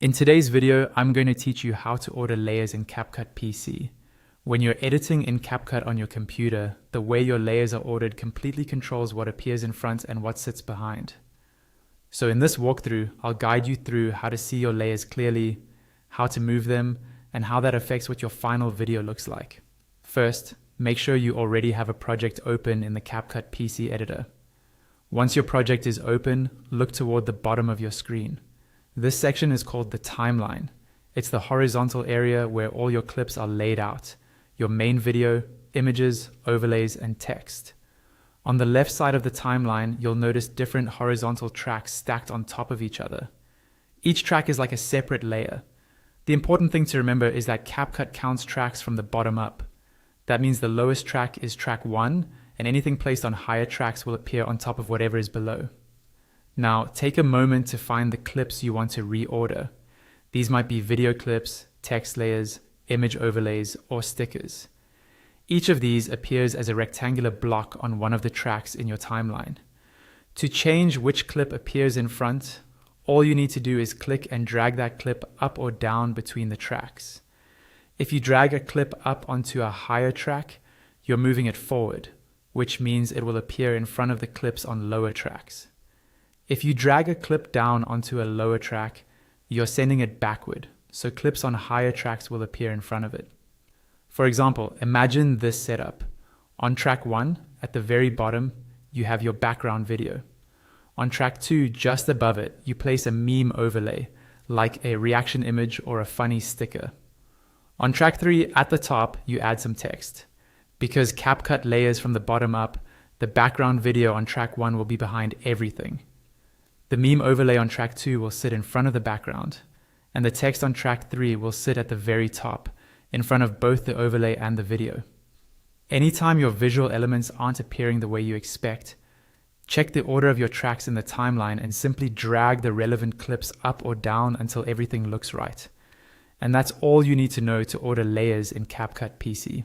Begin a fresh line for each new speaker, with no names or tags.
In today's video, I'm going to teach you how to order layers in CapCut PC. When you're editing in CapCut on your computer, the way your layers are ordered completely controls what appears in front and what sits behind. So in this walkthrough, I'll guide you through how to see your layers clearly, how to move them, and how that affects what your final video looks like. First, make sure you already have a project open in the CapCut PC editor. Once your project is open, look toward the bottom of your screen. This section is called the timeline. It's the horizontal area where all your clips are laid out: your main video, images, overlays, and text. On the left side of the timeline, you'll notice different horizontal tracks stacked on top of each other. Each track is like a separate layer. The important thing to remember is that CapCut counts tracks from the bottom up. That means the lowest track is track 1, and anything placed on higher tracks will appear on top of whatever is below. Now, take a moment to find the clips you want to reorder. These might be video clips, text layers, image overlays, or stickers. Each of these appears as a rectangular block on one of the tracks in your timeline. To change which clip appears in front, all you need to do is click and drag that clip up or down between the tracks. If you drag a clip up onto a higher track, you're moving it forward, which means it will appear in front of the clips on lower tracks. If you drag a clip down onto a lower track, you're sending it backward, so clips on higher tracks will appear in front of it. For example, imagine this setup. On track 1, at the very bottom, you have your background video. On track 2, just above it, you place a meme overlay, like a reaction image or a funny sticker. On track 3, at the top, you add some text. Because CapCut layers from the bottom up, the background video on track 1 will be behind everything. The meme overlay on track 2 will sit in front of the background, and the text on track 3 will sit at the very top, in front of both the overlay and the video. Anytime your visual elements aren't appearing the way you expect, check the order of your tracks in the timeline and simply drag the relevant clips up or down until everything looks right. And that's all you need to know to order layers in CapCut PC.